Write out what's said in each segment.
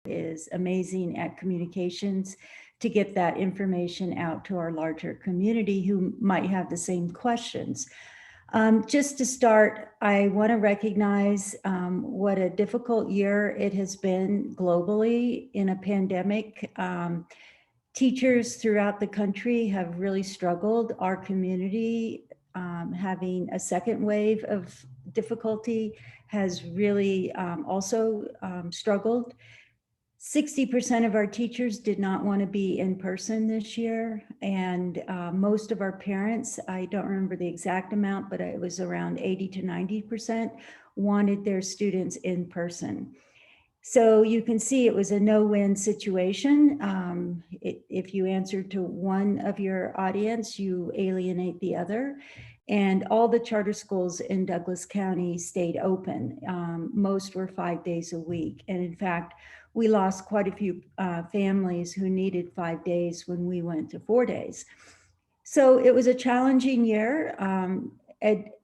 is amazing at communications to get that information out to our larger community who might have the same questions. Just to start, I want to recognize what a difficult year it has been globally in a pandemic. Teachers throughout the country have really struggled. Our community, having a second wave of difficulty, has really also struggled. 60% of our teachers did not want to be in person this year. And most of our parents, I don't remember the exact amount, but it was around 80 to 90%, wanted their students in person. So you can see it was a no-win situation. If you answer to one of your audience, you alienate the other. And all the charter schools in Douglas County stayed open. Most were 5 days a week. And in fact, we lost quite a few families who needed 5 days when we went to 4 days. So it was a challenging year.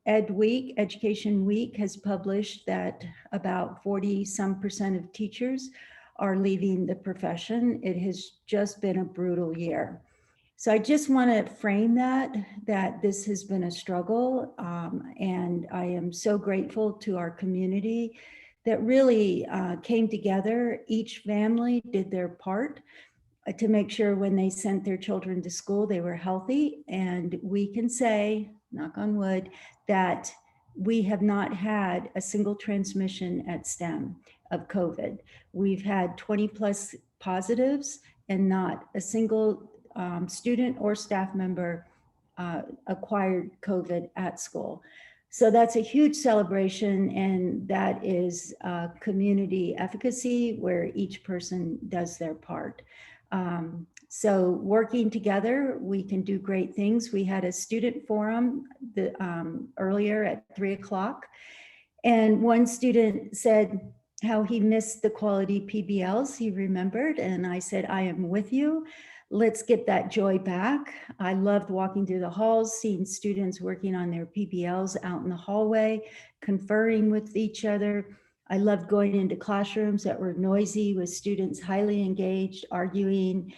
Education Week has published that about 40% of teachers are leaving the profession. It has just been a brutal year. So I just want to frame that this has been a struggle, and I am so grateful to our community that really came together. Each family did their part to make sure when they sent their children to school, they were healthy. And we can say, knock on wood, that we have not had a single transmission at STEM of COVID. We've had 20 plus positives and not a single student or staff member acquired COVID at school. So that's a huge celebration, and that is community efficacy where each person does their part. So working together, we can do great things. We had a student forum earlier at 3 o'clock, and one student said how he missed the quality PBLs. He remembered, and I said, I am with you. Let's get that joy back. I loved walking through the halls, seeing students working on their PBLs out in the hallway, conferring with each other. I loved going into classrooms that were noisy with students highly engaged, arguing,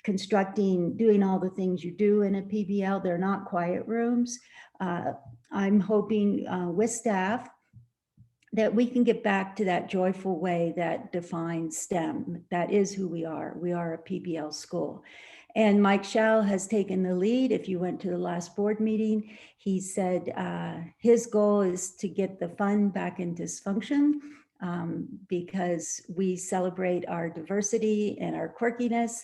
constructing, doing all the things you do in a PBL. They're not quiet rooms. I'm hoping with staff that we can get back to that joyful way that defines STEM. That is who we are. We are a PBL school. And Mike Schall has taken the lead. If you went to the last board meeting, he said his goal is to get the fun back in dysfunction because we celebrate our diversity and our quirkiness.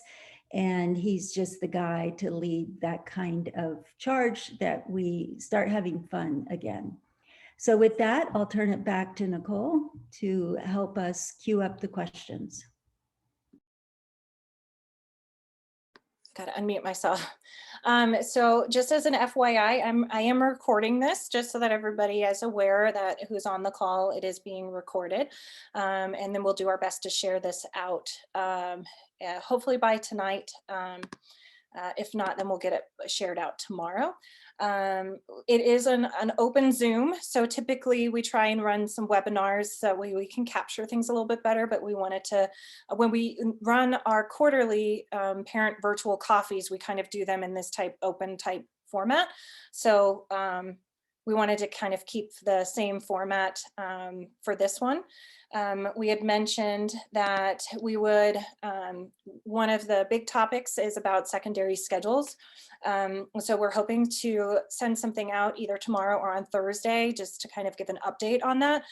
And he's just the guy to lead that kind of charge that we start having fun again. So with that, I'll turn it back to Nicole to help us queue up the questions. Got to unmute myself. So just as an FYI, I am recording this just so that everybody is aware that who's on the call, it is being recorded. And then we'll do our best to share this out, hopefully by tonight. If not, then we'll get it shared out tomorrow. It is an open Zoom, so typically we try and run some webinars so we can capture things a little bit better, but we wanted to, when we run our quarterly parent virtual coffees, we kind of do them in this open type format. So we wanted to kind of keep the same format for this one. We had mentioned that we would, one of the big topics is about secondary schedules. So we're hoping to send something out either tomorrow or on Thursday, just to kind of give an update on that,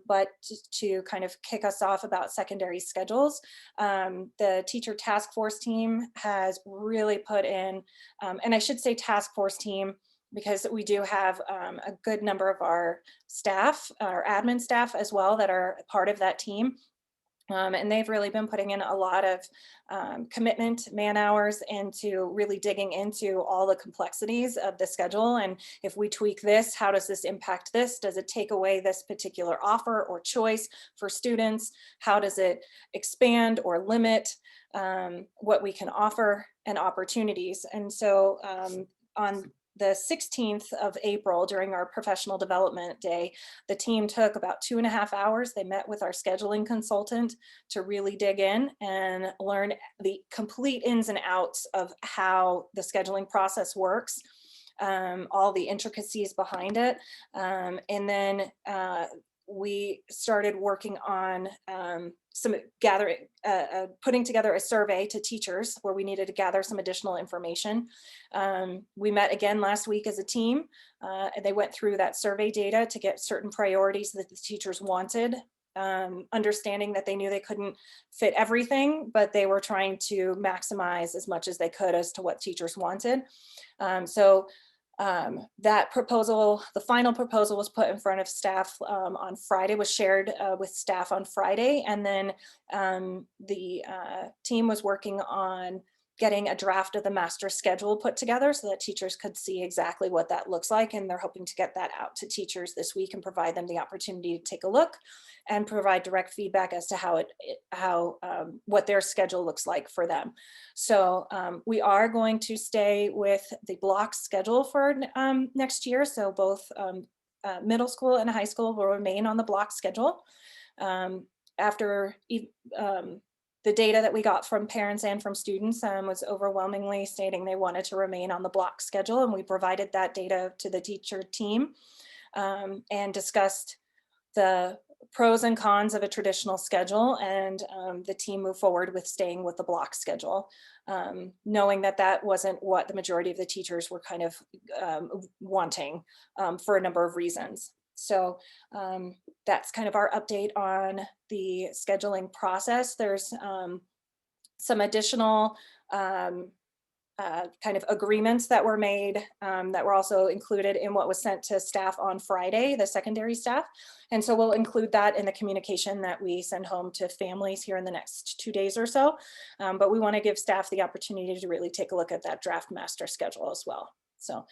but to kind of kick us off about secondary schedules. The teacher task force team has really put in, and I should say task force team, because we do have a good number of our staff, our admin staff as well, that are part of that team. And they've really been putting in a lot of commitment, man hours into really digging into all the complexities of the schedule. And if we tweak this, how does this impact this? Does it take away this particular offer or choice for students? How does it expand or limit what we can offer and opportunities? And so on the 16th of April, during our professional development day, the team took about 2.5 hours. They met with our scheduling consultant to really dig in and learn the complete ins and outs of how the scheduling process works, all the intricacies behind it. And then we started working on some gathering, putting together a survey to teachers where we needed to gather some additional information. We met again last week as a team, and they went through that survey data to get certain priorities that the teachers wanted, understanding that they knew they couldn't fit everything, but they were trying to maximize as much as they could as to what teachers wanted. That proposal, the final proposal, was put in front of staff on Friday, was shared with staff on Friday. And then the team was working on getting a draft of the master schedule put together so that teachers could see exactly what that looks like. And they're hoping to get that out to teachers this week and provide them the opportunity to take a look and provide direct feedback as to how what their schedule looks like for them. So we are going to stay with the block schedule for next year. So both middle school and high school will remain on the block schedule. After the data that we got from parents and from students was overwhelmingly stating they wanted to remain on the block schedule, and we provided that data to the teacher team and discussed the pros and cons of a traditional schedule, and the team moved forward with staying with the block schedule, knowing that that wasn't what the majority of the teachers were kind of wanting for a number of reasons. So that's kind of our update on the scheduling process. There's some additional kind of agreements that were made that were also included in what was sent to staff on Friday, the secondary staff. And so we'll include that in the communication that we send home to families here in the next 2 days or so. But we want to give staff the opportunity to really take a look at that draft master schedule as well. So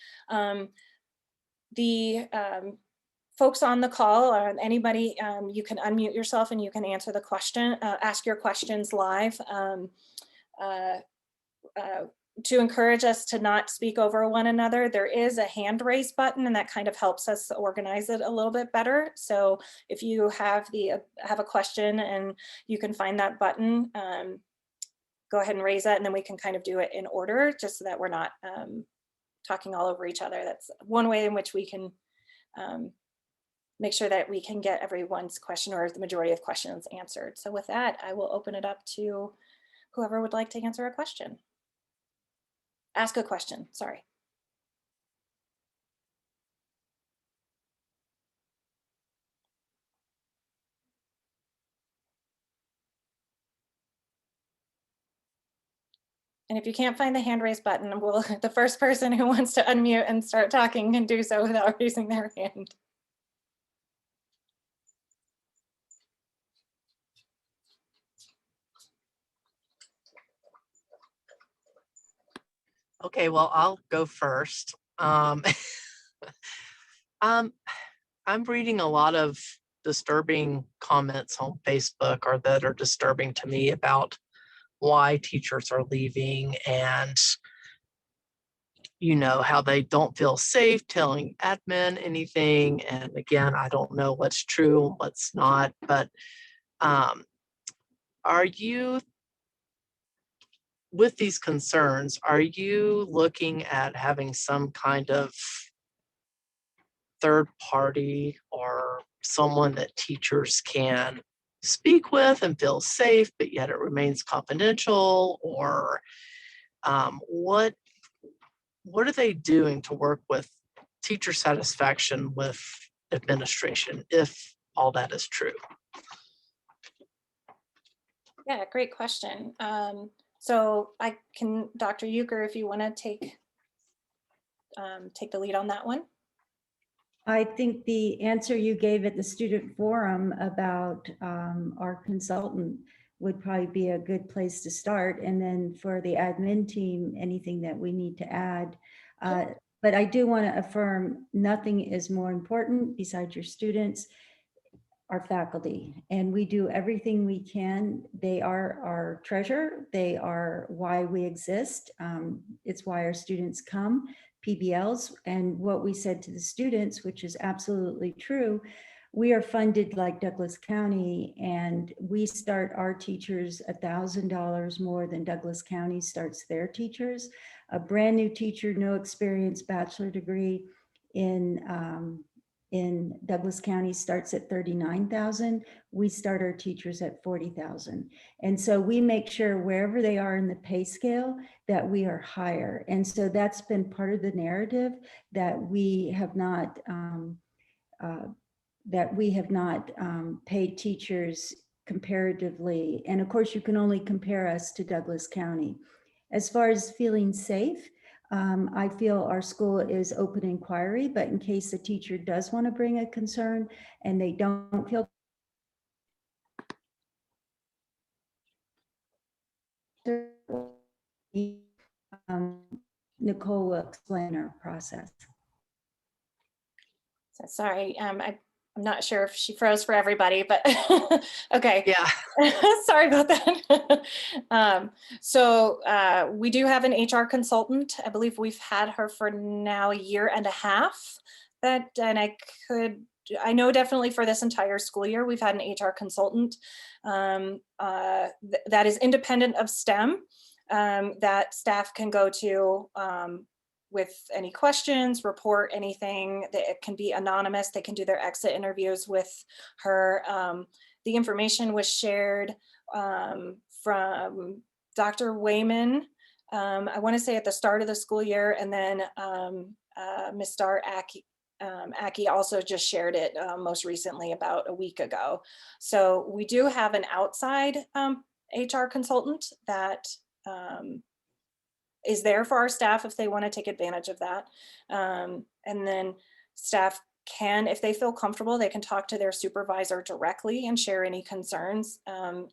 the folks on the call, or anybody, you can unmute yourself and you can answer the question, ask your questions live. To encourage us to not speak over one another, there is a hand raise button, and that kind of helps us organize it a little bit better. So if you have a question and you can find that button, go ahead and raise that, and then we can kind of do it in order, just so that we're not talking all over each other. That's one way in which we can make sure that we can get everyone's question, or the majority of questions, answered. So with that, I will open it up to whoever would like to answer a question. Ask a question, sorry. And if you can't find the hand raise button, the first person who wants to unmute and start talking can do so without raising their hand. Okay, well, I'll go first. I'm reading a lot of disturbing comments on Facebook, or that are disturbing to me, about why teachers are leaving, and how they don't feel safe telling admin anything. And again, I don't know what's true and what's not, but are you, with these concerns, are you looking at having some kind of third party, or someone that teachers can speak with and feel safe, but yet it remains confidential? Or what are they doing to work with teacher satisfaction with administration, if all that is true? Yeah, great question. So I can, Dr. Uecker, if you want to take the lead on that one. I think the answer you gave at the student forum about our consultant would probably be a good place to start. And then for the admin team, anything that we need to add. But I do want to affirm, nothing is more important besides your students, our faculty, and we do everything we can. They are our treasure. They are why we exist. It's why our students come. PBLs. And what we said to the students, which is absolutely true, we are funded like Douglas County, and we start our teachers $1,000 more than Douglas County starts their teachers. A brand new teacher, no experience, bachelor degree in Douglas County starts at 39,000. We start our teachers at 40,000. And so we make sure wherever they are in the pay scale that we are higher. And so that's been part of the narrative that we have not paid teachers comparatively. And of course, you can only compare us to Douglas County. As far as feeling safe, I feel our school is open inquiry, but in case a teacher does want to bring a concern and they don't feel Nicole will explain our process. So sorry, I'm not sure if she froze for everybody, but okay. Yeah. Sorry about that. So we do have an HR consultant. I believe we've had her for now 1.5 years. I know definitely for this entire school year, we've had an HR consultant that is independent of STEM, that staff can go to with any questions, report anything. That it can be anonymous. They can do their exit interviews with her. The information was shared from Dr. Wayman, I want to say at the start of the school year, and then Ms. Star Aki also just shared it most recently about a week ago. So we do have an outside HR consultant that is there for our staff if they want to take advantage of that. And then staff can, if they feel comfortable, they can talk to their supervisor directly and share any concerns.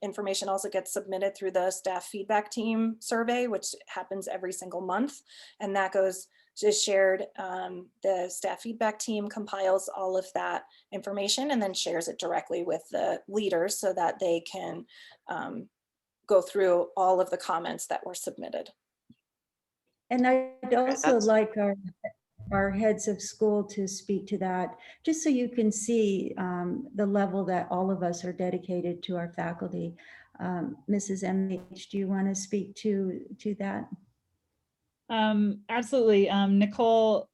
Information also gets submitted through the staff feedback team survey, which happens every single month. And that goes is shared. The staff feedback team compiles all of that information and then shares it directly with the leaders so that they can go through all of the comments that were submitted. And I'd also like our heads of school to speak to that, just so you can see the level that all of us are dedicated to our faculty. Mrs. MH, do you want to speak to that? Absolutely. Nicole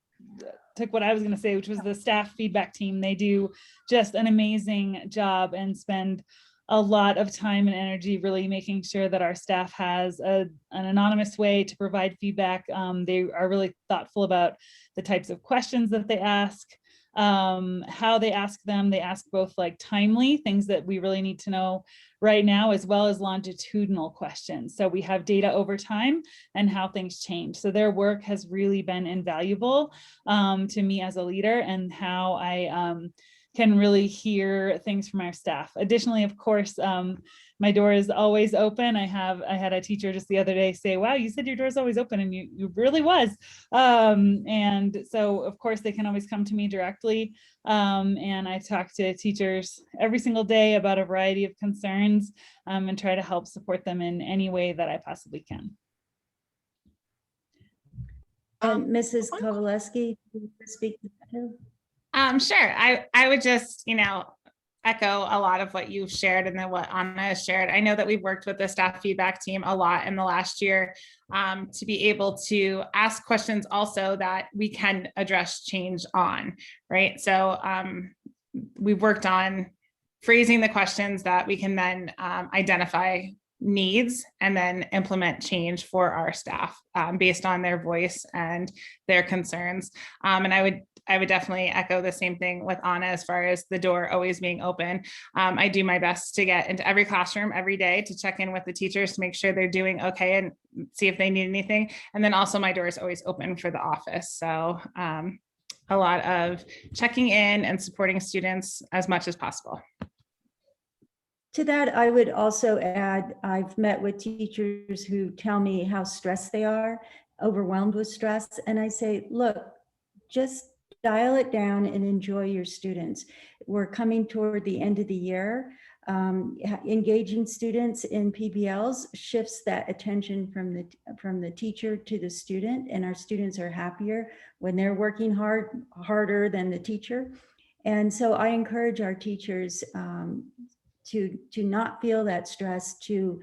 took what I was going to say, which was the staff feedback team. They do just an amazing job and spend a lot of time and energy really making sure that our staff has an anonymous way to provide feedback. They are really thoughtful about the types of questions that they ask, how they ask them. They ask both like timely things that we really need to know right now, as well as longitudinal questions. So we have data over time and how things change. So their work has really been invaluable to me as a leader, and how I can really hear things from our staff. Additionally, of course, my door is always open. I had a teacher just the other day say, wow, you said your door is always open, and you really was. And so of course they can always come to me directly. And I talk to teachers every single day about a variety of concerns and try to help support them in any way that I possibly can. And Mrs. Kowaleski, do you want to speak to that too? Sure. I would just, echo a lot of what you've shared and then what Anna has shared. I know that we've worked with the staff feedback team a lot in the last year to be able to ask questions also that we can address change on, right? So we've worked on phrasing the questions that we can then identify needs and then implement change for our staff based on their voice and their concerns. And I would definitely echo the same thing with Anna as far as the door always being open. I do my best to get into every classroom every day to check in with the teachers to make sure they're doing okay and see if they need anything. And then also my door is always open for the office. So a lot of checking in and supporting students as much as possible. To that, I would also add, I've met with teachers who tell me how stressed they are, overwhelmed with stress. And I say, look, just dial it down and enjoy your students. We're coming toward the end of the year. Engaging students in PBLs shifts that attention from the teacher to the student, and our students are happier when they're working harder than the teacher. And so I encourage our teachers to not feel that stress, to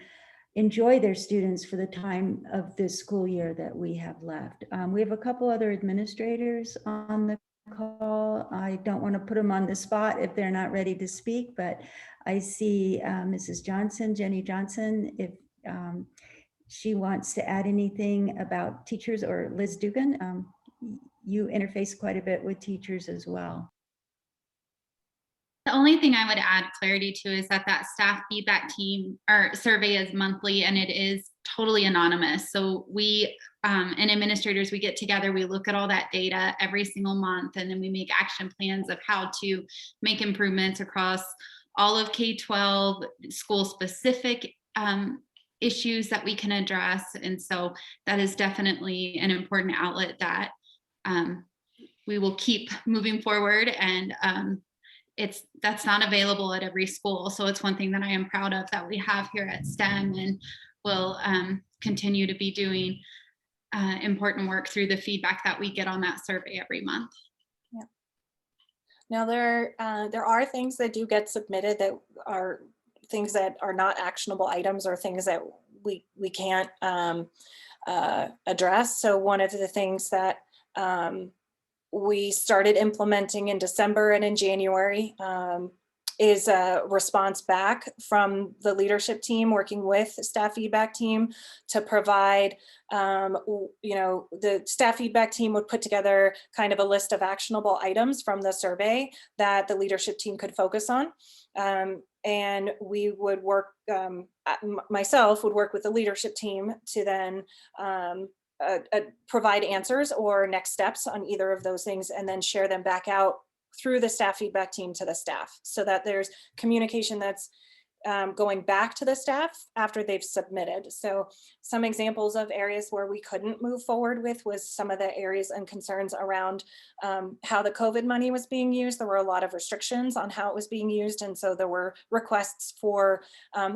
enjoy their students for the time of this school year that we have left. We have a couple other administrators on the call. I don't want to put them on the spot if they're not ready to speak, but I see Mrs. Johnson, Jenny Johnson, if she wants to add anything about teachers, or Liz Dugan, you interface quite a bit with teachers as well. The only thing I would add clarity to is that staff feedback team or survey is monthly, and it is totally anonymous. So we and administrators, we get together, we look at all that data every single month, and then we make action plans of how to make improvements across all of K-12, school specific issues that we can address. And so that is definitely an important outlet that we will keep moving forward. And that's not available at every school. So it's one thing that I am proud of that we have here at STEM, and will continue to be doing important work through the feedback that we get on that survey every month. Yeah. Now there are things that do get submitted that are things that are not actionable items, or things that we can't address. So one of the things that we started implementing in December and in January is a response back from the leadership team working with the staff feedback team to provide, the staff feedback team would put together kind of a list of actionable items from the survey that the leadership team could focus on. And we would work, myself would work with the leadership team to then provide answers or next steps on either of those things, and then share them back out through the staff feedback team to the staff, so that there's communication that's going back to the staff after they've submitted. So some examples of areas where we couldn't move forward with was some of the areas and concerns around how the COVID money was being used. There were a lot of restrictions on how it was being used. And so there were requests for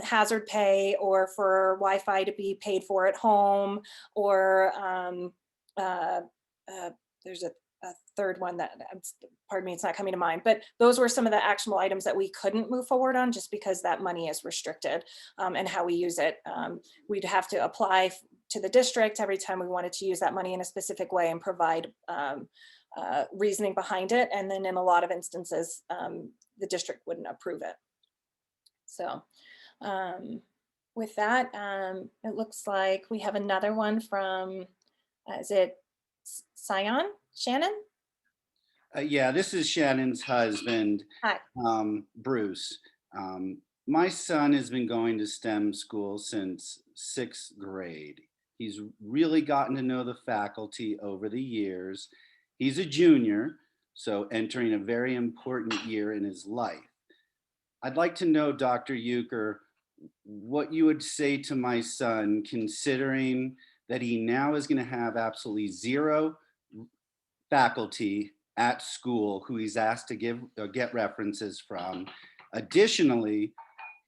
hazard pay, or for Wi-Fi to be paid for at home, or there's a third one that, pardon me, it's not coming to mind, but those were some of the actionable items that we couldn't move forward on, just because that money is restricted, and how we use it. We'd have to apply to the district every time we wanted to use that money in a specific way, and provide reasoning behind it. And then in a lot of instances, the district wouldn't approve it. So with that, it looks like we have another one from, is it Shannon? Yeah, this is Shannon's husband. Hi. Bruce. My son has been going to STEM school since 6th grade. He's really gotten to know the faculty over the years. He's a junior, so entering a very important year in his life. I'd like to know, Dr. Uecker, what you would say to my son, considering that he now is going to have absolutely zero faculty at school who he's asked to get references from. Additionally,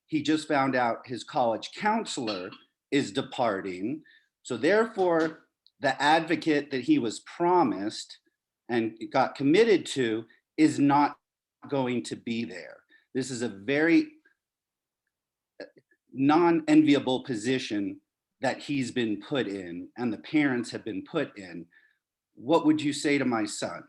he just found out his college counselor is departing. So therefore, the advocate that he was promised and got committed to is not going to be there. This is a very non-enviable position that he's been put in, and the parents have been put in. What would you say to my son?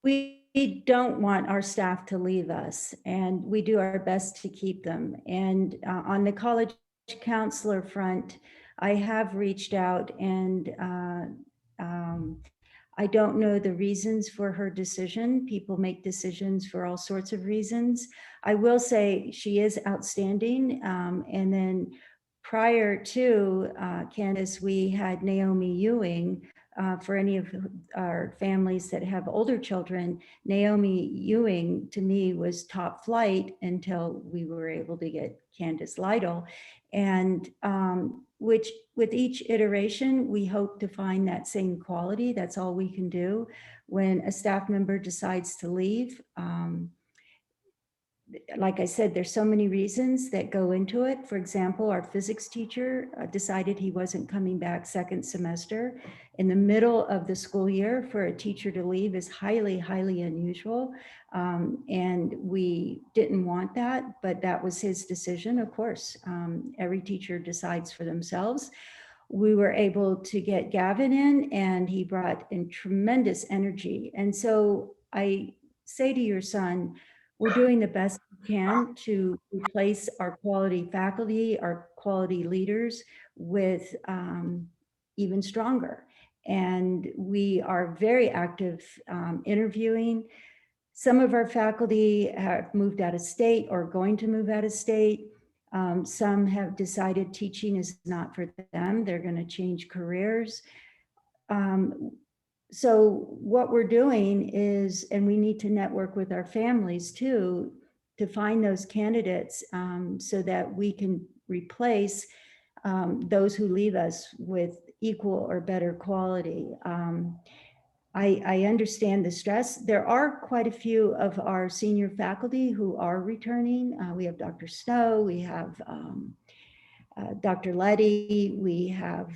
We don't want our staff to leave us, and we do our best to keep them. And on the college counselor front, I have reached out, and I don't know the reasons for her decision. People make decisions for all sorts of reasons. I will say she is outstanding. And then prior to Candace, we had Naomi Ewing. For any of our families that have older children, Naomi Ewing to me was top flight until we were able to get Candace Lytle. And which with each iteration, we hope to find that same quality. That's all we can do. When a staff member decides to leave, like I said, there's so many reasons that go into it. For example, our physics teacher decided he wasn't coming back second semester. In the middle of the school year, for a teacher to leave is highly, highly unusual. And we didn't want that, but that was his decision, of course. Every teacher decides for themselves. We were able to get Gavin in, and he brought in tremendous energy. And so I say to your son, we're doing the best we can to replace our quality faculty, our quality leaders with even stronger. And we are very active interviewing. Some of our faculty have moved out of state or going to move out of state. Some have decided teaching is not for them. They're going to change careers. So what we're doing is, and we need to network with our families too, to find those candidates so that we can replace those who leave us with equal or better quality. I understand the stress. There are quite a few of our senior faculty who are returning. We have Dr. Snow, we have Dr. Letty, we have,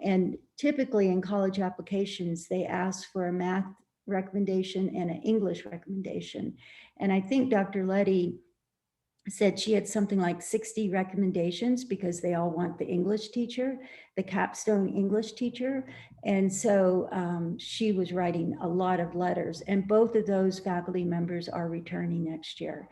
and typically in college applications, they ask for a math recommendation and an English recommendation. And I think Dr. Letty said she had something like 60 recommendations because they all want the English teacher, the capstone English teacher. And so she was writing a lot of letters, and both of those faculty members are returning next year.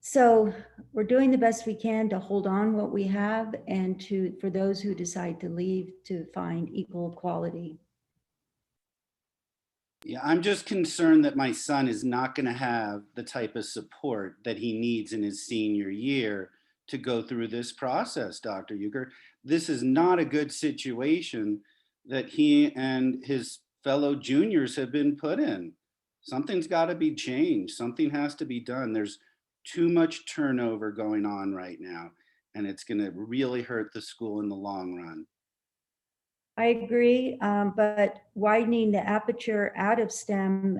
So we're doing the best we can to hold on what we have, and for those who decide to leave, to find equal quality. Yeah, I'm just concerned that my son is not going to have the type of support that he needs in his senior year to go through this process, Dr. Uecker. This is not a good situation that he and his fellow juniors have been put in. Something's got to be changed. Something has to be done. There's too much turnover going on right now, and it's going to really hurt the school in the long run. I agree, but widening the aperture out of STEM,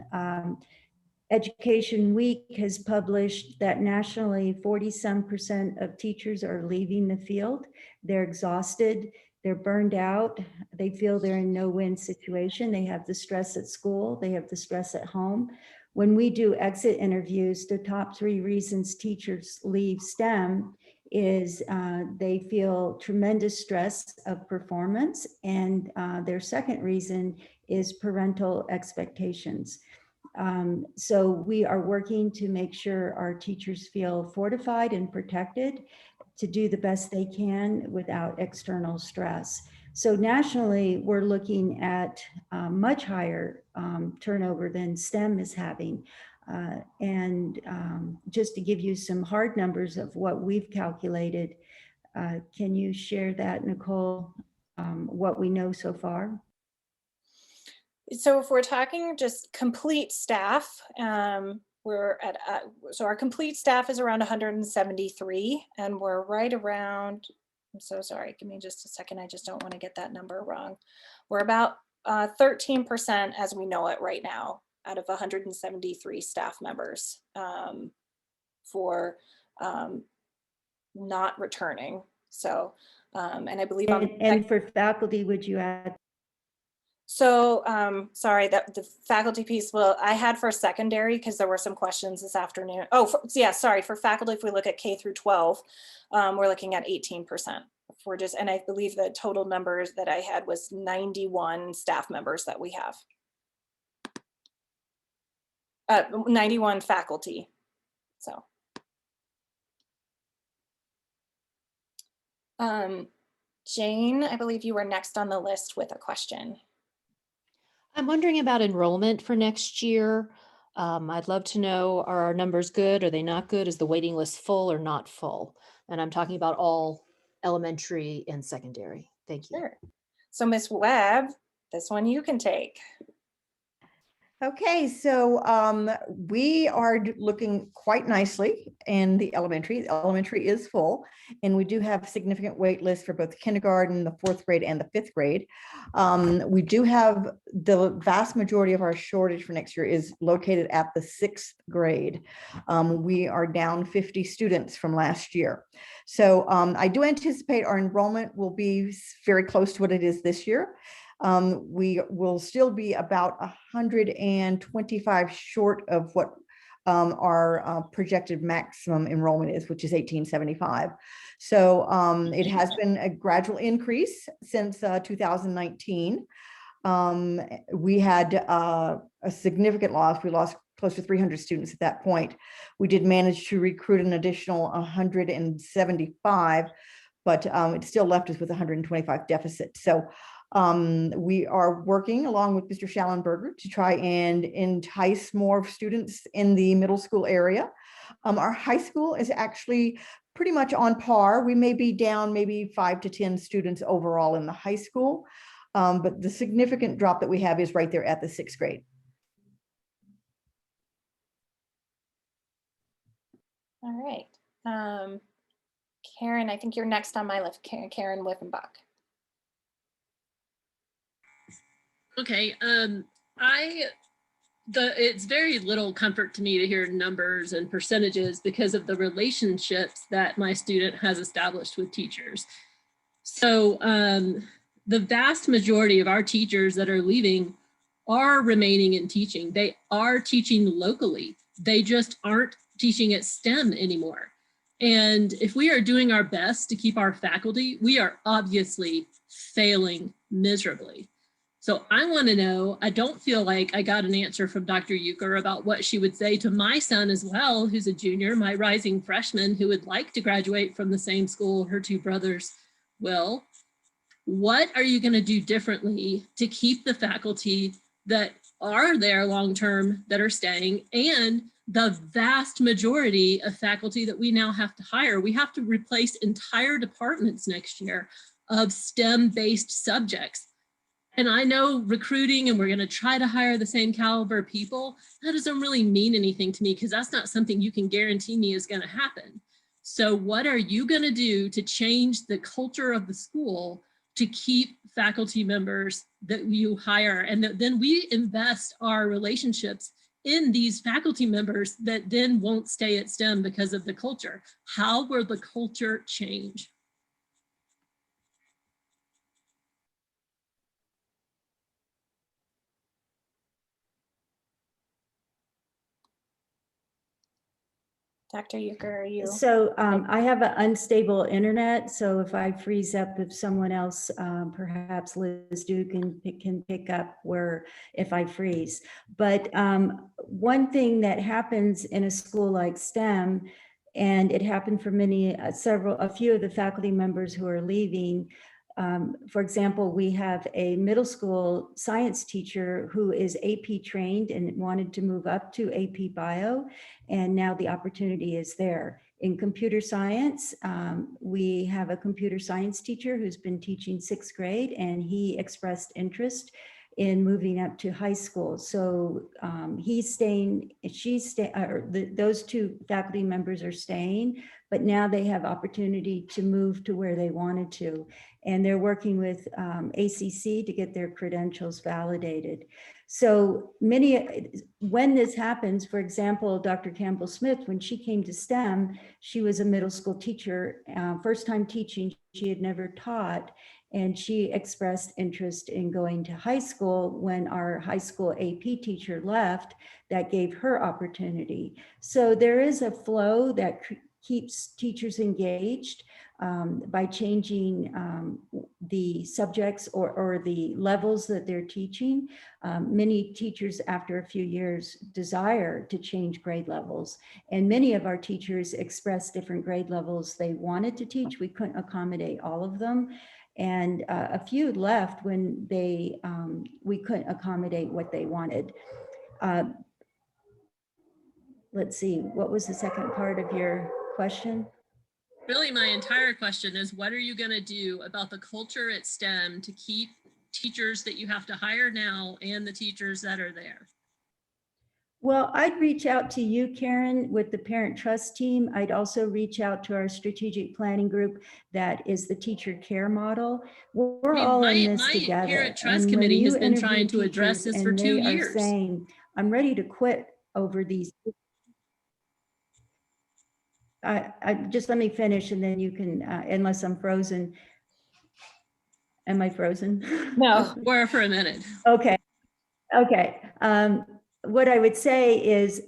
Education Week has published that nationally 40-some% of teachers are leaving the field. They're exhausted, they're burned out, they feel they're in no win situation. They have the stress at school, they have the stress at home. When we do exit interviews, the top 3 reasons teachers leave STEM is they feel tremendous stress of performance, and their second reason is parental expectations. So we are working to make sure our teachers feel fortified and protected to do the best they can without external stress. So nationally, we're looking at much higher turnover than STEM is having. And just to give you some hard numbers of what we've calculated, can you share that, Nicole, what we know so far? So if we're talking just complete staff, we're at, so our complete staff is around 173, and we're right around, I'm so sorry, give me just a second. I just don't want to get that number wrong. We're about 13% as we know it right now out of 173 staff members for not returning. So, and I believe and for faculty, would you add? So, sorry, that the faculty piece, well, I had for secondary because there were some questions this afternoon. Oh, yeah, sorry, for faculty, if we look at K through 12, we're looking at 18%. If we're just, and I believe the total numbers that I had was 91 staff members that we have. 91 faculty, so. Jane, I believe you were next on the list with a question. I'm wondering about enrollment for next year. I'd love to know, are our numbers good? Are they not good? Is the waiting list full or not full? And I'm talking about all elementary and secondary. Thank you. Sure. So Ms. Webb, this one you can take. Okay, so we are looking quite nicely in the elementary. The elementary is full, and we do have significant wait lists for both kindergarten, the 4th grade, and the 5th grade. We do have the vast majority of our shortage for next year is located at the 6th grade. We are down 50 students from last year. So I do anticipate our enrollment will be very close to what it is this year. We will still be about 125 short of what our projected maximum enrollment is, which is 1875. So it has been a gradual increase since 2019. We had a significant loss. We lost close to 300 students at that point. We did manage to recruit an additional 175, but it still left us with 125 deficit. So we are working along with Mr. Schallenberger to try and entice more students in the middle school area. Our high school is actually pretty much on par. We may be down maybe 5 to 10 students overall in the high school, but the significant drop that we have is right there at the 6th grade. All right. Karen, I think you're next on my list. Karen Whiffenbach. Okay, it's very little comfort to me to hear numbers and percentages because of the relationships that my student has established with teachers. So the vast majority of our teachers that are leaving are remaining in teaching. They are teaching locally. They just aren't teaching at STEM anymore. And if we are doing our best to keep our faculty, we are obviously failing miserably. So I want to know, I don't feel like I got an answer from Dr. Euchre about what she would say to my son as well, who's a junior, my rising freshman who would like to graduate from the same school her 2 brothers will. What are you going to do differently to keep the faculty that are there long-term that are staying, and the vast majority of faculty that we now have to hire? We have to replace entire departments next year of STEM-based subjects. And I know recruiting and we're going to try to hire the same caliber people. That doesn't really mean anything to me because that's not something you can guarantee me is going to happen. So what are you going to do to change the culture of the school to keep faculty members that you hire, and that then we invest our relationships in these faculty members that then won't stay at STEM because of the culture? How will the culture change? Dr. Euchre, are you? So I have an unstable internet. So if I freeze up, if someone else, perhaps Liz Duke can pick up where if I freeze. But one thing that happens in a school like STEM, and it happened for a few of the faculty members who are leaving. For example, we have a middle school science teacher who is AP trained and wanted to move up to AP Bio, and now the opportunity is there. In computer science, we have a computer science teacher who's been teaching 6th grade, and he expressed interest in moving up to high school. So he's staying, those 2 faculty members are staying, but now they have opportunity to move to where they wanted to. And they're working with ACC to get their credentials validated. So when this happens, for example, Dr. Campbell Smith, when she came to STEM, she was a middle school teacher, first time teaching, she had never taught. And she expressed interest in going to high school. When our high school AP teacher left, that gave her opportunity. So there is a flow that keeps teachers engaged by changing the subjects or the levels that they're teaching. Many teachers after a few years desire to change grade levels. And many of our teachers expressed different grade levels they wanted to teach. We couldn't accommodate all of them. And a few left when we couldn't accommodate what they wanted. Let's see, what was the second part of your question? Really, my entire question is, what are you going to do about the culture at STEM to keep teachers that you have to hire now and the teachers that are there? Well, I'd reach out to you, Karen, with the Parent Trust team. I'd also reach out to our strategic planning group that is the teacher care model. We're all in this My together. Parent Trust And when Committee has you been interview trying to address teachers this for and 2 they are years. saying, I'm ready to quit over these. I just let me finish and then you can, unless I'm frozen. Am I frozen? No. Or for a minute. Okay. Okay. What I would say is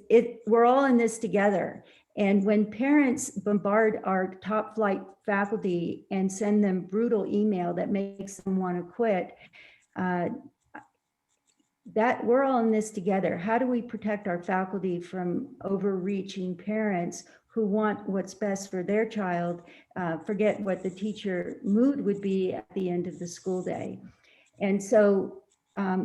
we're all in this together. And when parents bombard our top flight faculty and send them brutal email that makes them want to quit, that we're all in this together. How do we protect our faculty from overreaching parents who want what's best for their child, forget what the teacher mood would be at the end of the school day? And so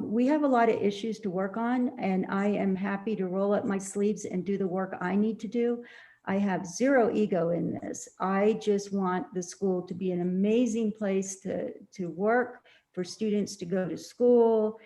we have a lot of issues to work on, and I am happy to roll up my sleeves and do the work I need to do. I have zero ego in this. I just want the school to be an amazing place to work, for students to go to school.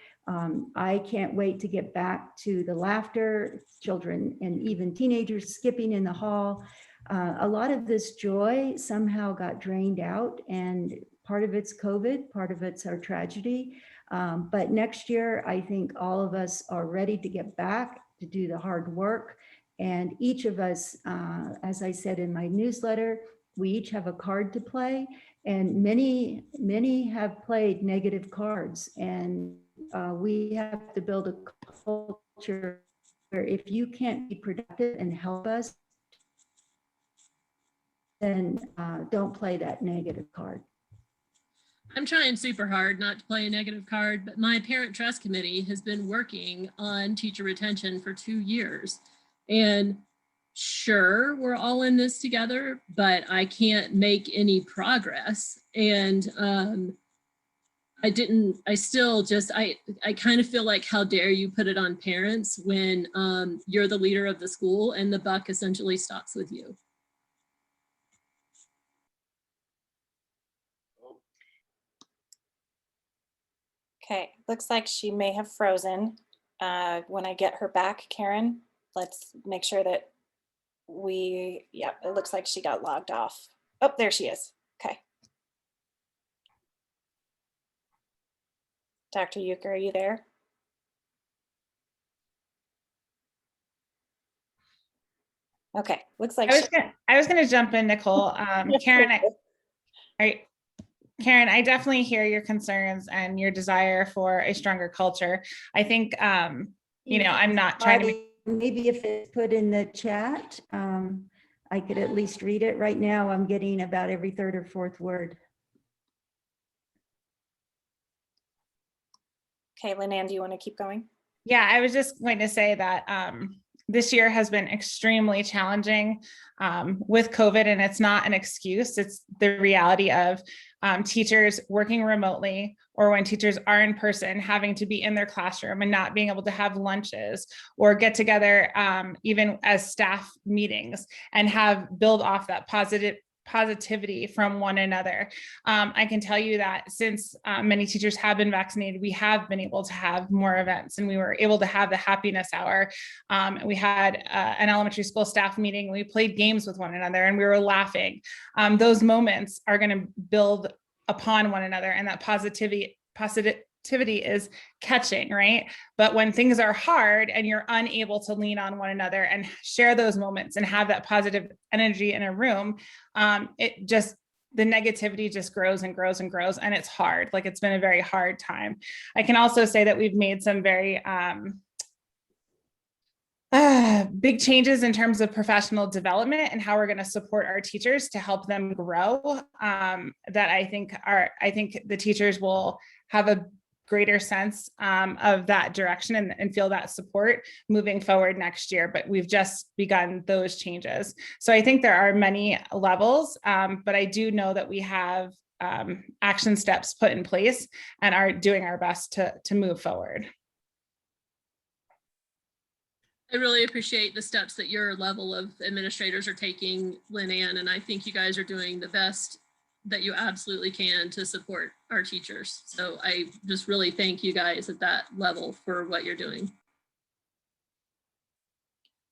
I can't wait to get back to the laughter, children and even teenagers skipping in the hall. A lot of this joy somehow got drained out, and part of it's COVID, part of it's our tragedy. But next year, I think all of us are ready to get back to do the hard work. And each of us, as I said in my newsletter, we each have a card to play, and many have played negative cards. And we have to build a culture where if you can't be productive and help us, then don't play that negative card. I'm trying super hard not to play a negative card, but my Parent Trust Committee has been working on teacher retention for 2 years. And sure, we're all in this together, but I can't make any progress. And I kind of feel like, how dare you put it on parents when you're the leader of the school and the buck essentially stops with you. Okay, looks like she may have frozen. When I get her back, Karen, let's make sure that it looks like she got logged off. Oh, there she is. Okay. Dr. Euchre, are you there? Okay, looks like I was gonna jump in, Nicole. Karen, Karen, I definitely hear your concerns and your desire for a stronger culture. I think, you know, I'm not trying to make. Maybe if it's put in the chat, I could at least read it. Right now, I'm getting about every third or fourth word. Okay, Lynn, do you want to keep going? Yeah, I was just going to say that this year has been extremely challenging with COVID, and it's not an excuse. It's the reality of teachers working remotely, or when teachers are in person, having to be in their classroom and not being able to have lunches or get together even as staff meetings and build off that positivity from one another. I can tell you that since many teachers have been vaccinated, we have been able to have more events, and we were able to have the happiness hour. We had an elementary school staff meeting. We played games with one another and we were laughing. Those moments are going to build upon one another, and that positivity is catching, right? But when things are hard and you're unable to lean on one another and share those moments and have that positive energy in a room, the negativity just grows and grows and grows, and it's hard. Like, it's been a very hard time. I can also say that we've made some very big changes in terms of professional development and how we're going to support our teachers to help them grow. That I think the teachers will have a greater sense of that direction and feel that support moving forward next year. But we've just begun those changes. So I think there are many levels, but I do know that we have action steps put in place and are doing our best to move forward. I really appreciate the steps that your level of administrators are taking, Lynn Ann, and I think you guys are doing the best that you absolutely can to support our teachers. So I just really thank you guys at that level for what you're doing.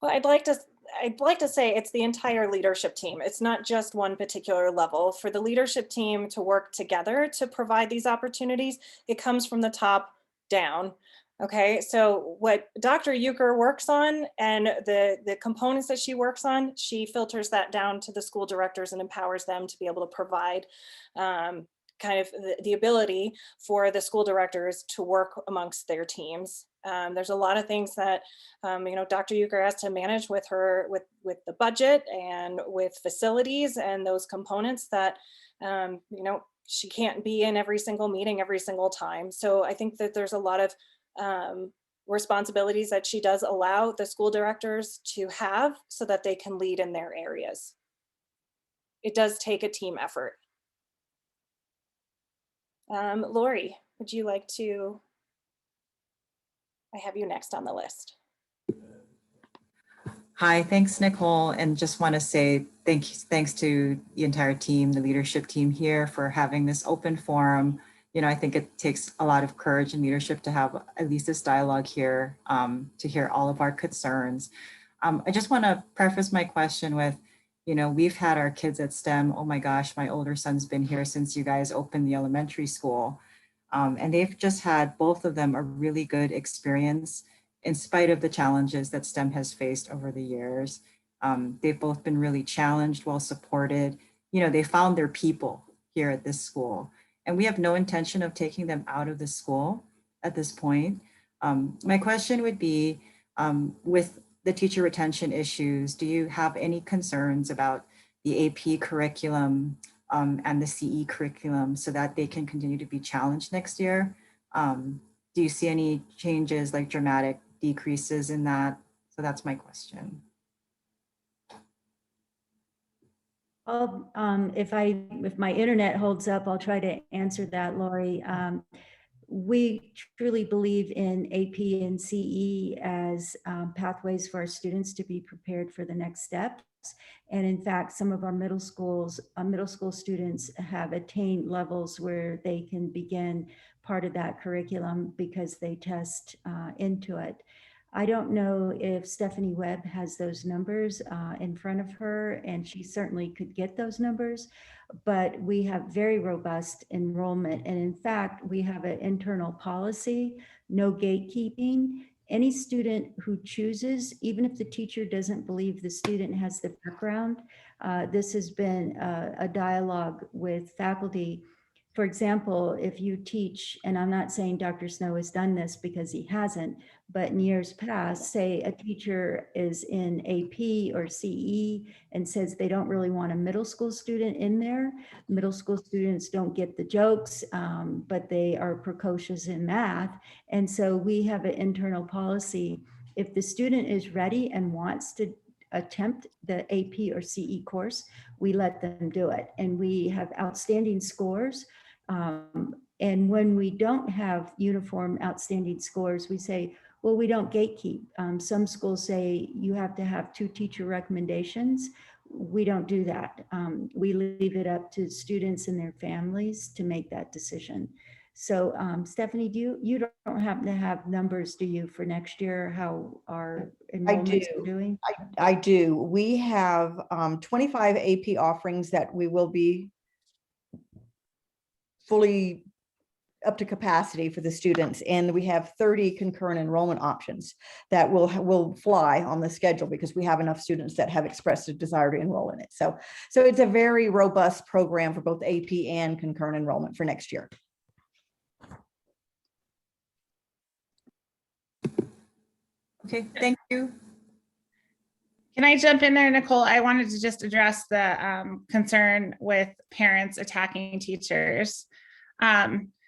Well, I'd like to say it's the entire leadership team. It's not just one particular level. For the leadership team to work together to provide these opportunities, it comes from the top down. Okay, so what Dr. Euchre works on and the components that she works on, she filters that down to the school directors and empowers them to be able to provide kind of the ability for the school directors to work amongst their teams. There's a lot of things that Dr. Euchre has to manage with her with the budget and with facilities and those components that she can't be in every single meeting every single time. So I think that there's a lot of responsibilities that she does allow the school directors to have so that they can lead in their areas. It does take a team effort. Lori, would you like to? I have you next on the list. Hi, thanks, Nicole. And just want to say thanks to the entire team, the leadership team here for having this open forum. I think it takes a lot of courage and leadership to have at least this dialogue here, to hear all of our concerns. I just want to preface my question with, we've had our kids at STEM. Oh my gosh, my older son's been here since you guys opened the elementary school. And they've just had, both of them, a really good experience in spite of the challenges that STEM has faced over the years. They've both been really challenged, well supported. They found their people here at this school. And we have no intention of taking them out of the school at this point. My question would be, with the teacher retention issues, do you have any concerns about the AP curriculum and the CE curriculum so that they can continue to be challenged next year? Do you see any changes, like dramatic decreases in that? So that's my question. If my internet holds up, I'll try to answer that, Lori. We truly believe in AP and CE as pathways for our students to be prepared for the next steps. And in fact, some of our middle school students have attained levels where they can begin part of that curriculum because they test into it. I don't know if Stephanie Webb has those numbers in front of her, and she certainly could get those numbers, but we have very robust enrollment. And in fact, we have an internal policy, no gatekeeping. Any student who chooses, even if the teacher doesn't believe the student has the background, this has been a dialogue with faculty. For example, if you teach, and I'm not saying Dr. Snow has done this because he hasn't, but in years past, say a teacher is in AP or CE and says they don't really want a middle school student in there. Middle school students don't get the jokes, but they are precocious in math. And so we have an internal policy. If the student is ready and wants to attempt the AP or CE course, we let them do it. And we have outstanding scores. And when we don't have uniform outstanding scores, we say, well, we don't gatekeep. Some schools say you have to have 2 teacher recommendations. We don't do that. We leave it up to students and their families to make that decision. So Stephanie, you don't happen to have numbers, do you, for next year, how our enrollments are doing? I do. We have 25 AP offerings that we will be fully up to capacity for the students. And we have 30 concurrent enrollment options that will fly on the schedule because we have enough students that have expressed a desire to enroll in it. So it's a very robust program for both AP and concurrent enrollment for next year. Okay, thank you. Can I jump in there, Nicole? I wanted to just address the concern with parents attacking teachers.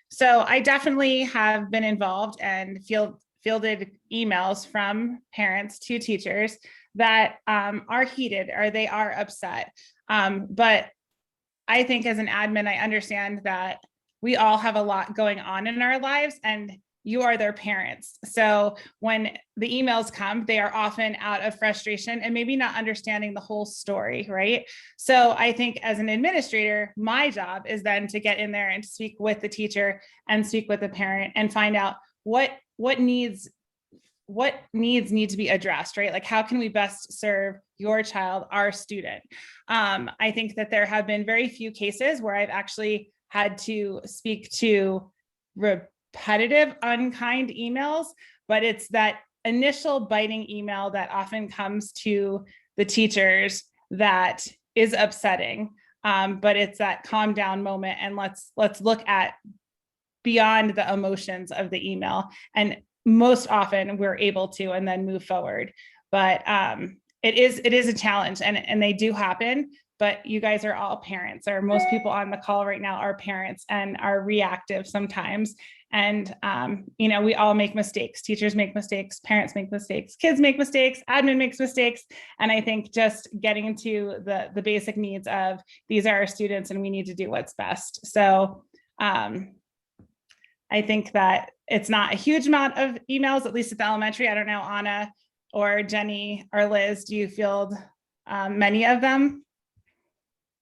So I definitely have been involved and fielded emails from parents to teachers that are heated or they are upset. But I think as an admin, I understand that we all have a lot going on in our lives and you are their parents. So when the emails come, they are often out of frustration and maybe not understanding the whole story, right? So I think as an administrator, my job is then to get in there and speak with the teacher and speak with the parent and find out what needs what needs need to be addressed, right? Like, how can we best serve your child, our student? I think that there have been very few cases where I've actually had to speak to repetitive, unkind emails, but it's that initial biting email that often comes to the teachers that is upsetting. But it's that calm down moment, and let's look at beyond the emotions of the email. And most often we're able to, and then move forward. But it is a challenge, and they do happen. But you guys are all parents, or most people on the call right now are parents and are reactive sometimes. And you know, we all make mistakes. Teachers make mistakes, parents make mistakes, kids make mistakes, admin makes mistakes. And I think just getting into the basic needs of, these are our students and we need to do what's best. So I think that it's not a huge amount of emails, at least at the elementary. I don't know, Anna or Jenny or Liz, do you field many of them?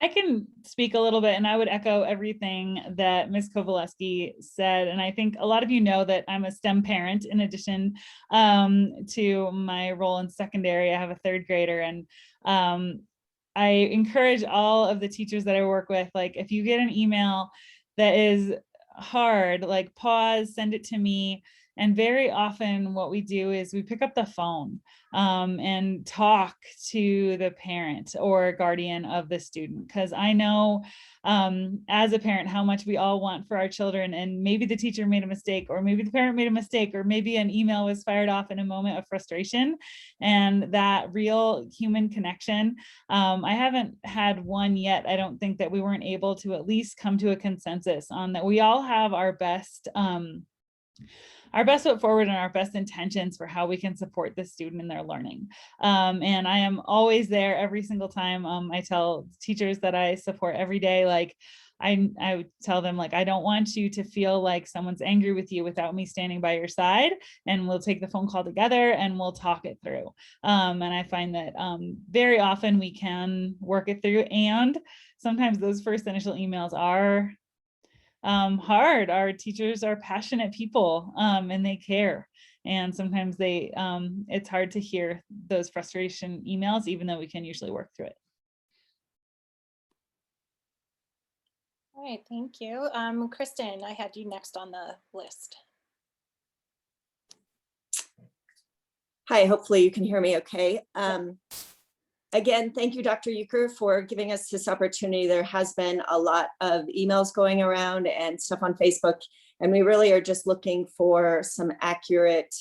I can speak a little bit, and I would echo everything that Ms. Kowaleski said. And I think a lot of you know that I'm a STEM parent in addition to my role in secondary. I have a third grader, and I encourage all of the teachers that I work with, like, if you get an email that is hard, like, pause, send it to me. And very often what we do is we pick up the phone and talk to the parent or guardian of the student. Because I know as a parent how much we all want for our children, and maybe the teacher made a mistake, or maybe the parent made a mistake, or maybe an email was fired off in a moment of frustration. And that real human connection, I haven't had one yet. I don't think that we weren't able to at least come to a consensus on that. We all have our best foot forward and our best intentions for how we can support the student in their learning. And I am always there every single time. I tell teachers that I support every day, like, I would tell them, like, I don't want you to feel like someone's angry with you without me standing by your side, and we'll take the phone call together and we'll talk it through. And I find that very often we can work it through, and sometimes those first initial emails are hard. Our teachers are passionate people and they care. And sometimes it's hard to hear those frustration emails, even though we can usually work through it. All right, thank you. Kristen, I had you next on the list. Hi, hopefully you can hear me okay. Again, thank you, Dr. Euchre, for giving us this opportunity. There has been a lot of emails going around and stuff on Facebook, and we really are just looking for some accurate,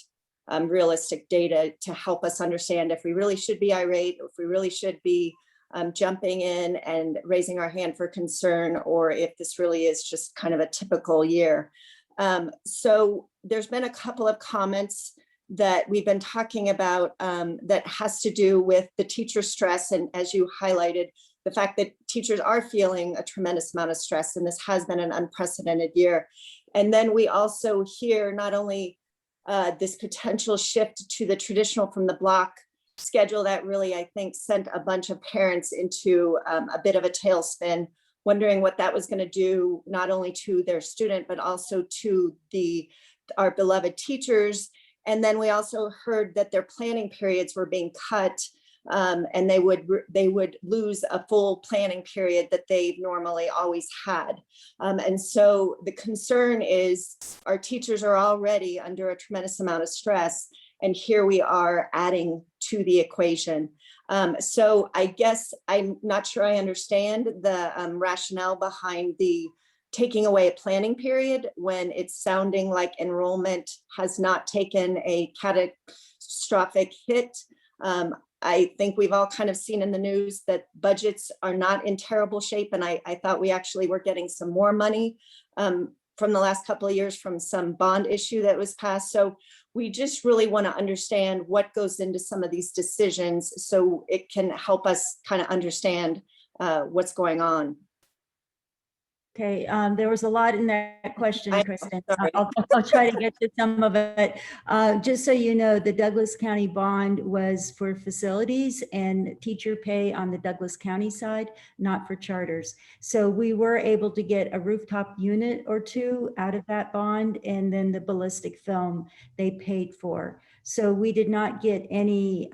realistic data to help us understand if we really should be irate, if we really should be jumping in and raising our hand for concern, or if this really is just kind of a typical year. So there's been a couple of comments that we've been talking about that has to do with the teacher stress. And as you highlighted, the fact that teachers are feeling a tremendous amount of stress, and this has been an unprecedented year. And then we also hear not only this potential shift to the traditional from the block schedule that really, I think, sent a bunch of parents into a bit of a tailspin, wondering what that was going to do, not only to their student, but also to our beloved teachers. And then we also heard that their planning periods were being cut, and they would lose a full planning period that they've normally always had. And so the concern is our teachers are already under a tremendous amount of stress, and here we are adding to the equation. So I guess I'm not sure I understand the rationale behind the taking away a planning period when it's sounding like enrollment has not taken a catastrophic hit. I think we've all kind of seen in the news that budgets are not in terrible shape. And I thought we actually were getting some more money from the last couple of years from some bond issue that was passed. So we just really want to understand what goes into some of these decisions so it can help us kind of understand what's going on. Okay, there was a lot in that question, Kristen. I'll try to get to some of it. Just so you know, the Douglas County bond was for facilities and teacher pay on the Douglas County side, not for charters. So we were able to get a rooftop unit or two out of that bond, and then the ballistic film they paid for. So we did not get any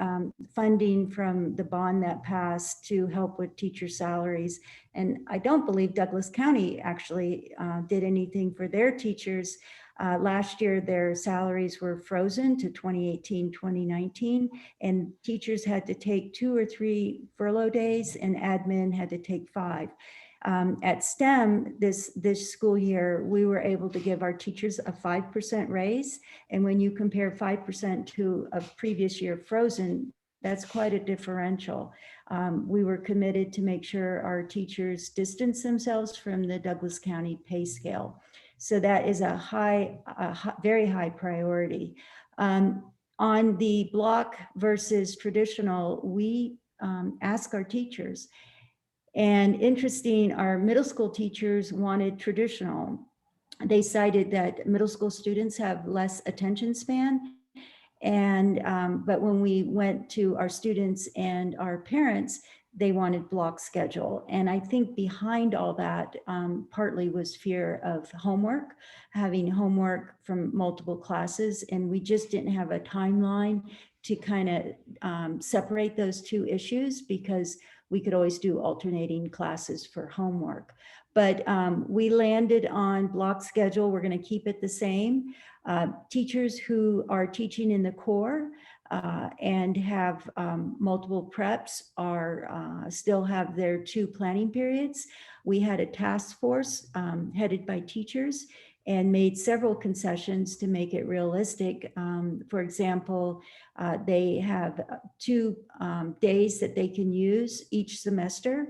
funding from the bond that passed to help with teacher salaries. And I don't believe Douglas County actually did anything for their teachers. Last year, their salaries were frozen to 2018, 2019, and teachers had to take 2 or 3 furlough days and admin had to take 5. At STEM this school year, we were able to give our teachers a 5% raise. And when you compare 5% to a previous year frozen, that's quite a differential. We were committed to make sure our teachers distance themselves from the Douglas County pay scale. So that is a very high priority. On the block versus traditional, we ask our teachers. And interesting, our middle school teachers wanted traditional. They cited that middle school students have less attention span. And but when we went to our students and our parents, they wanted block schedule. And I think behind all that partly was fear of homework, having homework from multiple classes. And we just didn't have a timeline to kind of separate those two issues, because we could always do alternating classes for homework. But we landed on block schedule. We're going to keep it the same. Teachers who are teaching in the core and have multiple preps are still have their 2 planning periods. We had a task force headed by teachers and made several concessions to make it realistic. For example, they have 2 days that they can use each semester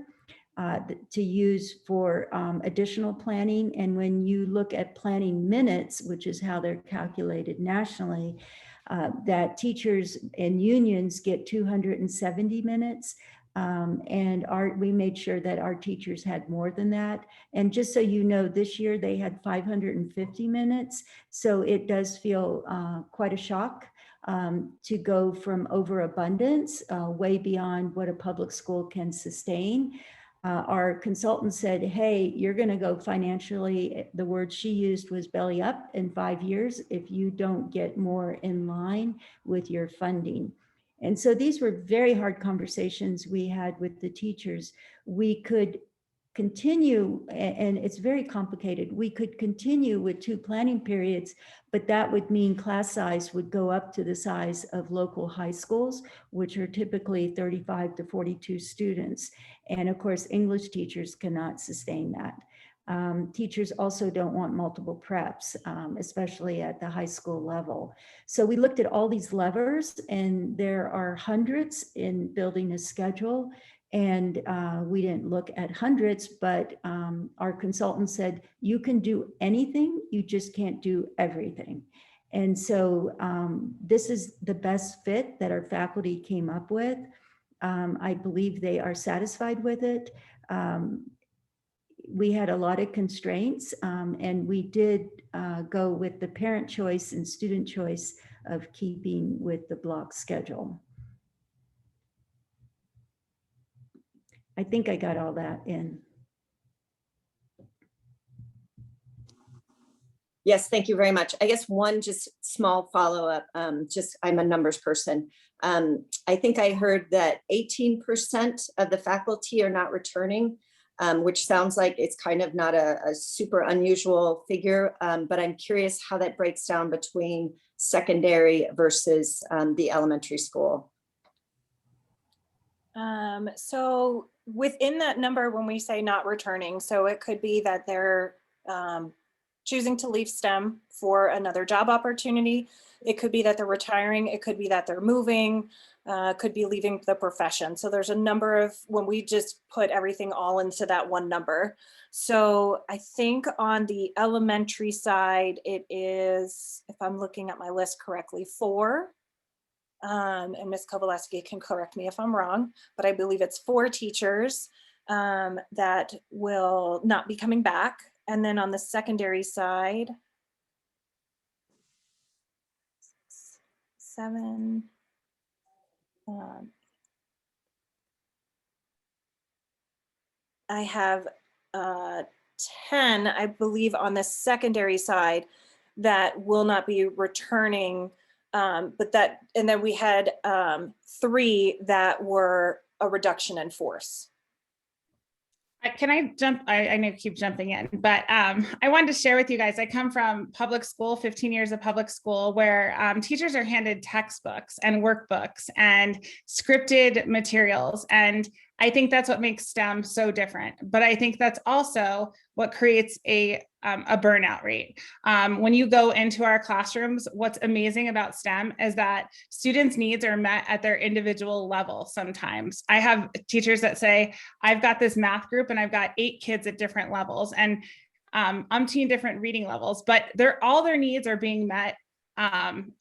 to use for additional planning. And when you look at planning minutes, which is how they're calculated nationally, that teachers and unions get 270 minutes. And we made sure that our teachers had more than that. And just so you know, this year they had 550 minutes. So it does feel quite a shock to go from overabundance way beyond what a public school can sustain. Our consultant said, hey, you're going to go financially, the word she used was belly up in 5 years if you don't get more in line with your funding. And so these were very hard conversations we had with the teachers. We could continue, and it's very complicated. We could continue with 2 planning periods, but that would mean class size would go up to the size of local high schools, which are typically 35 to 42 students. And of course, English teachers cannot sustain that. Teachers also don't want multiple preps, especially at the high school level. So we looked at all these levers, and there are hundreds in building a schedule. And we didn't look at hundreds, but our consultant said, you can do anything, you just can't do everything. And so this is the best fit that our faculty came up with. I believe they are satisfied with it. We had a lot of constraints, and we did go with the parent choice and student choice of keeping with the block schedule. I think I got all that in. Yes, thank you very much. I guess one just small follow-up, I'm a numbers person. I think I heard that 18% of the faculty are not returning, which sounds like it's kind of not a super unusual figure, but I'm curious how that breaks down between secondary versus the elementary school. So within that number, when we say not returning, so it could be that they're choosing to leave STEM for another job opportunity. It could be that they're retiring. It could be that they're moving, could be leaving the profession. So there's a number of, when we just put everything all into that one number. So I think on the elementary side, it is, if I'm looking at my list correctly, 4. And Ms. Kowaleski can correct me if I'm wrong, but I believe it's 4 teachers that will not be coming back. And then on the secondary side, 7. I have 10, I believe, on the secondary side that will not be returning And then we had 3 that were a reduction in force. Can I jump? I know I keep jumping in, but I wanted to share with you guys, I come from public school, 15 years of public school, where teachers are handed textbooks and workbooks and scripted materials. And I think that's what makes STEM so different. But I think that's also what creates a burnout rate. When you go into our classrooms, what's amazing about STEM is that students' needs are met at their individual level sometimes. I have teachers that say, I've got this math group and I've got 8 kids at different levels and umpteen different reading levels, but all their needs are being met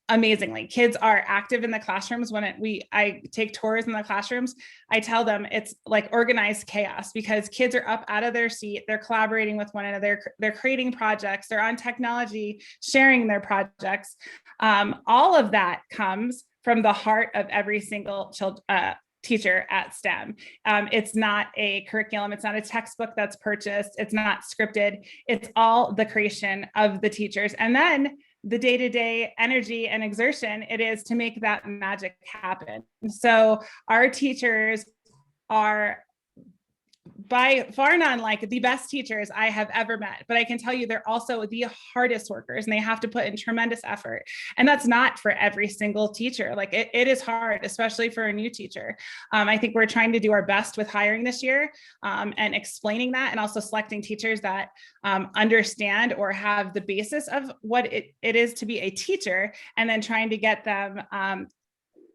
amazingly. Kids are active in the classrooms. When I take tours in the classrooms, I tell them it's like organized chaos because kids are up out of their seat. They're collaborating with one another. They're creating projects. They're on technology, sharing their projects. All of that comes from the heart of every single teacher at STEM. It's not a curriculum. It's not a textbook that's purchased. It's not scripted. It's all the creation of the teachers. And then the day-to-day energy and exertion it is to make that magic happen. So our teachers are by far none like the best teachers I have ever met, but I can tell you they're also the hardest workers and they have to put in tremendous effort. And that's not for every single teacher. Like it is hard, especially for a new teacher. I think we're trying to do our best with hiring this year and explaining that and also selecting teachers that understand or have the basis of what it is to be a teacher and then trying to get them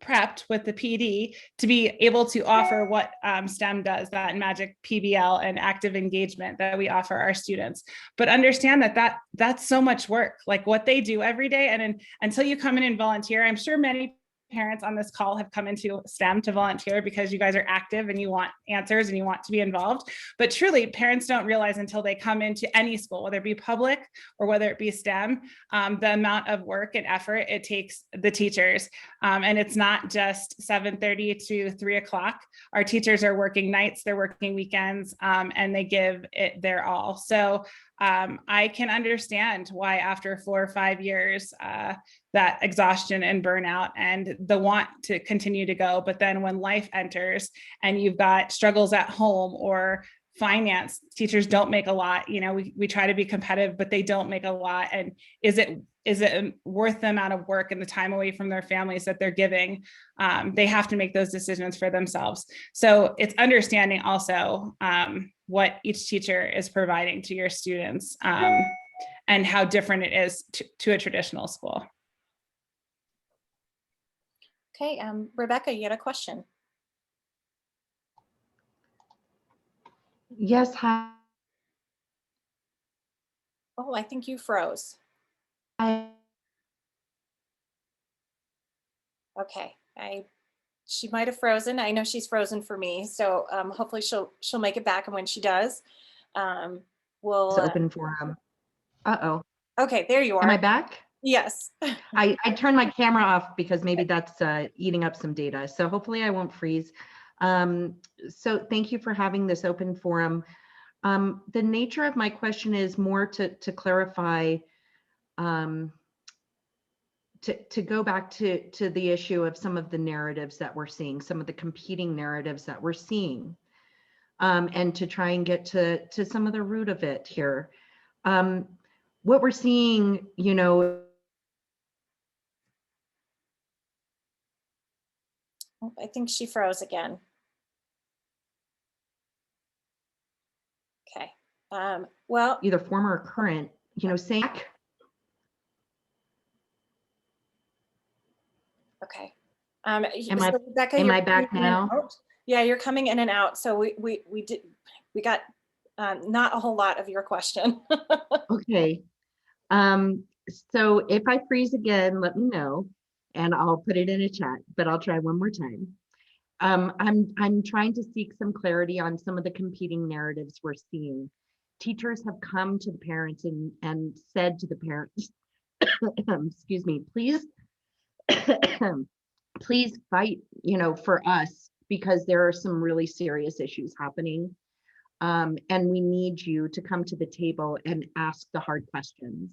prepped with the PD to be able to offer what STEM does, that magic PBL and active engagement that we offer our students. But understand that that's so much work, like what they do every day. And until you come in and volunteer, I'm sure many parents on this call have come into STEM to volunteer because you guys are active and you want answers and you want to be involved. But truly, parents don't realize until they come into any school, whether it be public or whether it be STEM, the amount of work and effort it takes the teachers. And it's not just 7:30 to 3 o'clock. Our teachers are working nights, they're working weekends, and they give it their all. So I can understand why after 4 or 5 years, that exhaustion and burnout and the want to continue to go. But then when life enters and you've got struggles at home or finance, teachers don't make a lot. You know, we try to be competitive, but they don't make a lot. And is it worth the amount of work and the time away from their families that they're giving? They have to make those decisions for themselves. So it's understanding also what each teacher is providing to your students and how different it is to a traditional school. Okay, Rebecca, you had a question. Yes, hi. Oh, I think you froze. Hi. Okay, she might have frozen. I know she's frozen for me, so hopefully she'll make it back, and when she does, we'll It's open forum. Uh-oh. Okay, there you are. Am I back? Yes. I turned my camera off because maybe that's eating up some data. So hopefully I won't freeze. So thank you for having this open forum. The nature of my question is more to clarify, to go back to the issue of some of the narratives that we're seeing, some of the competing narratives that we're seeing, and to try and get to some of the root of it here. What we're seeing, you know, I think she froze again. Okay. Well, either former or current, you know, saying. Okay. Am so Rebecca, I you're back coming in and now? out. Yeah, you're coming in and out. So we got not a whole lot of your question. Okay. So if I freeze again, let me know and I'll put it in a chat, but I'll try one more time. I'm trying to seek some clarity on some of the competing narratives we're seeing. Teachers have come to the parents and said to the parents, excuse me, please, please fight, you know, for us, because there are some really serious issues happening. And we need you to come to the table and ask the hard questions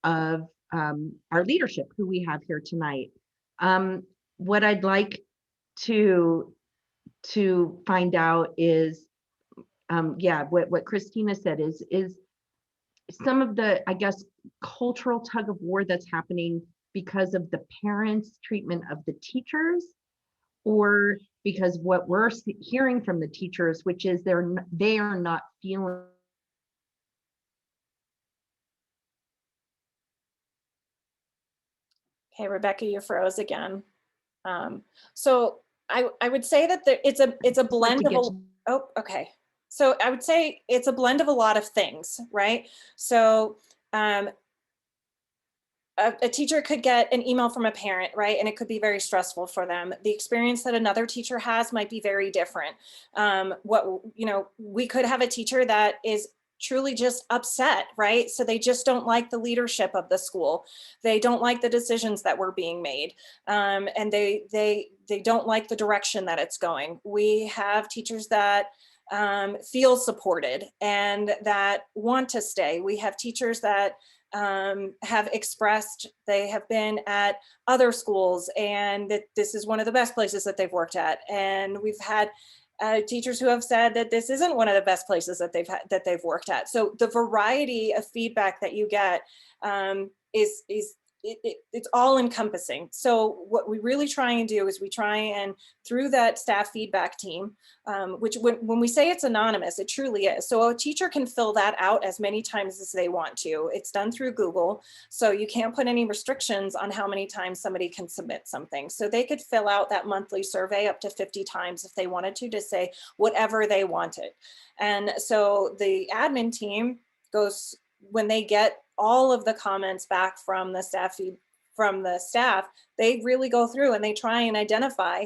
of our leadership, who we have here tonight. What I'd like to find out is, yeah, what Christina said is some of the, I guess, cultural tug of war that's happening because of the parents' treatment of the teachers, or because what we're hearing from the teachers, which is they are not feeling. Okay, Rebecca, you froze again. So I would say that it's a blend of oh, okay. So I would say it's a blend of a lot of things, right? So a teacher could get an email from a parent, right? And it could be very stressful for them. The experience that another teacher has might be very different. We could have a teacher that is truly just upset, right? So they just don't like the leadership of the school. They don't like the decisions that were being made. And they don't like the direction that it's going. We have teachers that feel supported and that want to stay. We have teachers that have expressed they have been at other schools and that this is one of the best places that they've worked at. And we've had teachers who have said that this isn't one of the best places that they've worked at. So the variety of feedback that you get it's all encompassing. So what we really try and do is we try and through that staff feedback team, which when we say it's anonymous, it truly is. So a teacher can fill that out as many times as they want to. It's done through Google. So you can't put any restrictions on how many times somebody can submit something. So they could fill out that monthly survey up to 50 times if they wanted to say whatever they wanted. And so the admin team goes, when they get all of the comments back from the staff, they really go through and they try and identify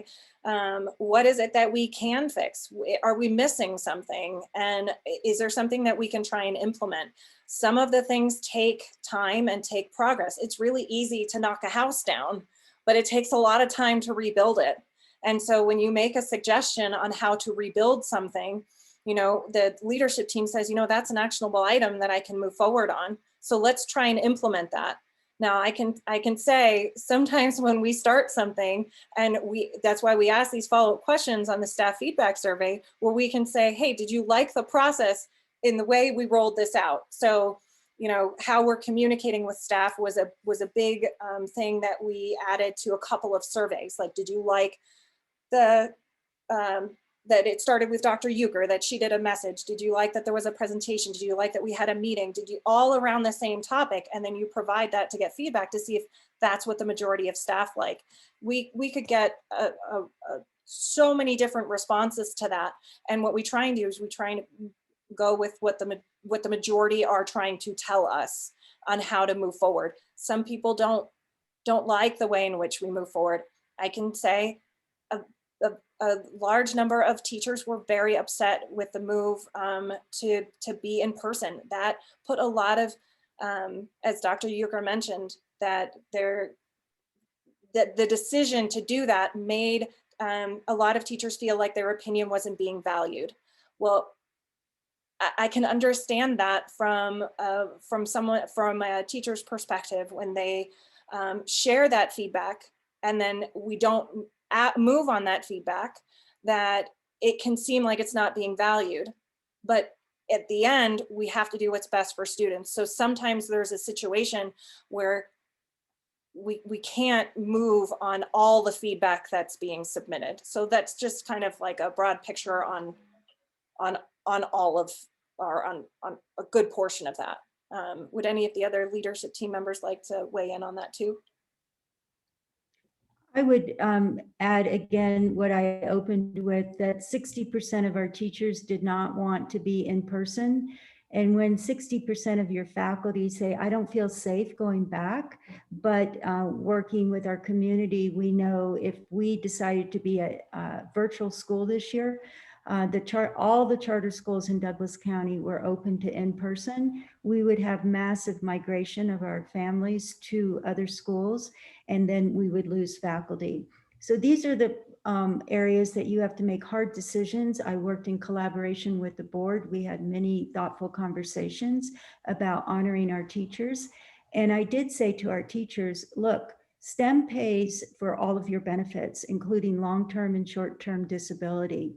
what is it that we can fix? Are we missing something? And is there something that we can try and implement? Some of the things take time and take progress. It's really easy to knock a house down, but it takes a lot of time to rebuild it. And so when you make a suggestion on how to rebuild something, the leadership team says, that's an actionable item that I can move forward on. So let's try and implement that. Now I can say sometimes when we start something and that's why we ask these follow-up questions on the staff feedback survey, where we can say, hey, did you like the process in the way we rolled this out? So, how we're communicating with staff was a big thing that we added to a couple of surveys. Like, did you like that it started with Dr. Euchre, that she did a message? Did you like that there was a presentation? Did you like that we had a meeting? Did you all around the same topic? And then you provide that to get feedback to see if that's what the majority of staff like. We could get so many different responses to that. And what we try and do is we try and go with what the majority are trying to tell us on how to move forward. Some people don't like the way in which we move forward. I can say a large number of teachers were very upset with the move to be in person. That put a lot of, as Dr. Euchre mentioned, that the decision to do that made a lot of teachers feel like their opinion wasn't being valued. Well, I can understand that from a teacher's perspective when they share that feedback and then we don't move on that feedback, that it can seem like it's not being valued. But at the end, we have to do what's best for students. So sometimes there's a situation where we can't move on all the feedback that's being submitted. So that's just kind of like a broad picture on all of, or on a good portion of that. Would any of the other leadership team members like to weigh in on that too? I would add again what I opened with, that 60% of our teachers did not want to be in person. And when 60% of your faculty say, I don't feel safe going back, but working with our community, we know if we decided to be a virtual school this year, all the charter schools in Douglas County were open to in-person, we would have massive migration of our families to other schools, and then we would lose faculty. So these are the areas that you have to make hard decisions. I worked in collaboration with the board. We had many thoughtful conversations about honoring our teachers. And I did say to our teachers, look, STEM pays for all of your benefits, including long-term and short-term disability.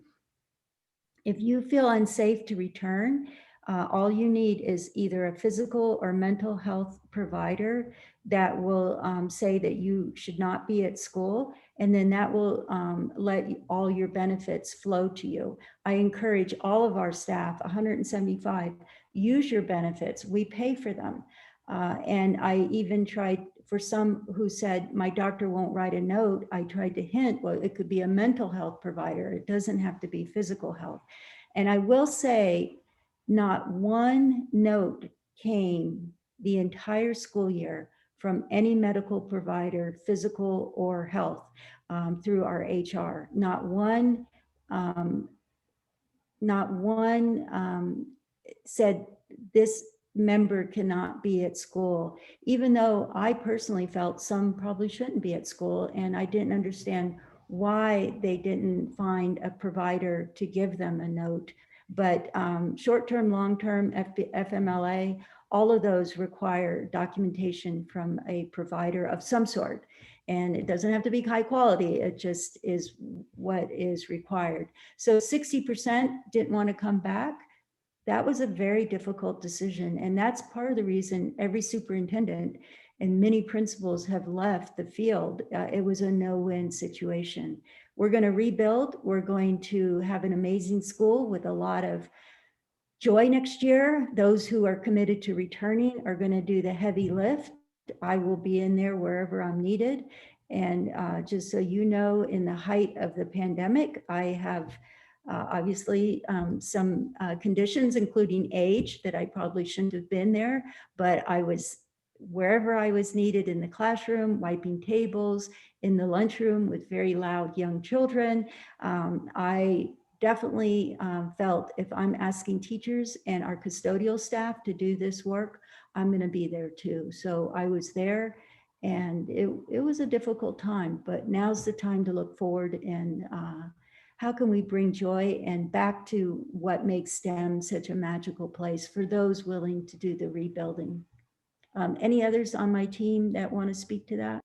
If you feel unsafe to return, all you need is either a physical or mental health provider that will say that you should not be at school, and then that will let all your benefits flow to you. I encourage all of our staff, 175, use your benefits. We pay for them. And I even tried, for some who said, my doctor won't write a note, I tried to hint, well, it could be a mental health provider. It doesn't have to be physical health. And I will say, not one note came the entire school year from any medical provider, physical or health, through our HR. Not one said this member cannot be at school, even though I personally felt some probably shouldn't be at school, and I didn't understand why they didn't find a provider to give them a note. But short-term, long-term, FMLA, all of those require documentation from a provider of some sort. And it doesn't have to be high quality, it just is what is required. So 60% didn't want to come back. That was a very difficult decision. And that's part of the reason every superintendent and many principals have left the field. It was a no-win situation. We're going to rebuild. We're going to have an amazing school with a lot of joy next year. Those who are committed to returning are going to do the heavy lift. I will be in there wherever I'm needed. And just so you know, in the height of the pandemic, I have obviously some conditions, including age, that I probably shouldn't have been there, but I was wherever I was needed in the classroom, wiping tables, in the lunchroom with very loud young children. I definitely felt if I'm asking teachers and our custodial staff to do this work, I'm going to be there too. So I was there, and it was a difficult time, but now's the time to look forward and how can we bring joy and back to what makes STEM such a magical place for those willing to do the rebuilding. Any others on my team that want to speak to that?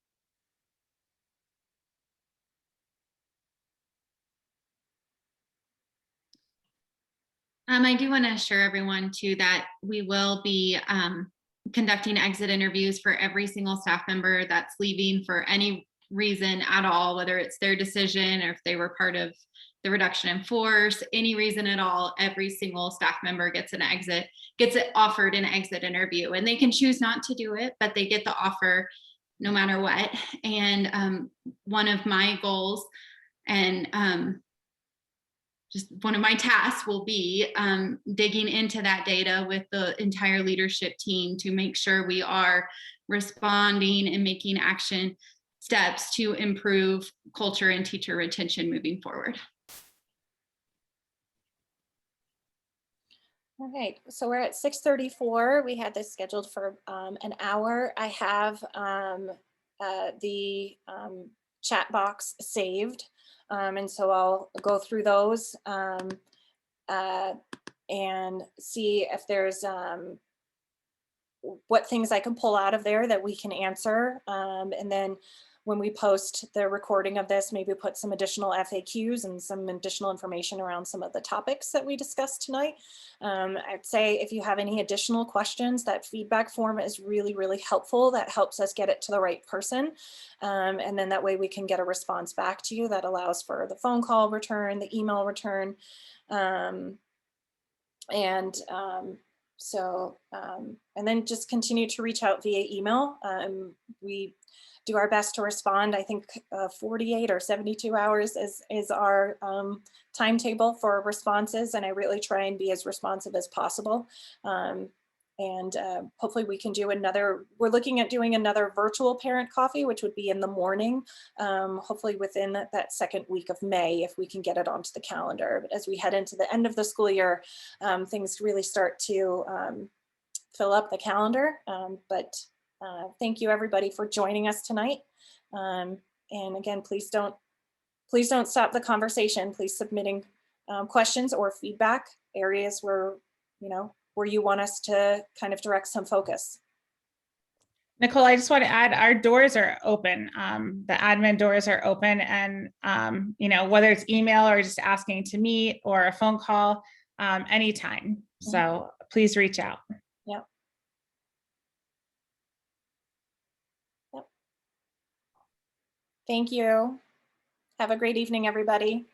I do want to assure everyone too that we will be conducting exit interviews for every single staff member that's leaving for any reason at all, whether it's their decision or if they were part of the reduction in force, any reason at all. Every single staff member gets offered an exit interview, and they can choose not to do it, but they get the offer no matter what. And one of my goals and just one of my tasks will be digging into that data with the entire leadership team to make sure we are responding and making action steps to improve culture and teacher retention moving forward. All right, so we're at 6:34. We had this scheduled for an hour. I have the chat box saved. And so I'll go through those and see if there's what things I can pull out of there that we can answer. And then when we post the recording of this, maybe put some additional FAQs and some additional information around some of the topics that we discussed tonight. I'd say if you have any additional questions, that feedback form is really, really helpful. That helps us get it to the right person. And then that way we can get a response back to you that allows for the phone call return, the email return. And then just continue to reach out via email. We do our best to respond. I think 48 or 72 hours is our timetable for responses, and I really try and be as responsive as possible. Hopefully we can do another, we're looking at doing another virtual parent coffee, which would be in the morning, hopefully within that second week of May, if we can get it onto the calendar. But as we head into the end of the school year, things really start to fill up the calendar. Thank you everybody for joining us tonight. And again, please don't stop the conversation. Please submitting questions or feedback, areas where you want us to kind of direct some focus. Nicole, I just want to add, our doors are open. The admin doors are open, and you know, whether it's email or just asking to meet or a phone call, anytime. So please reach out. Yep. Yep. Thank you. Have a great evening, everybody.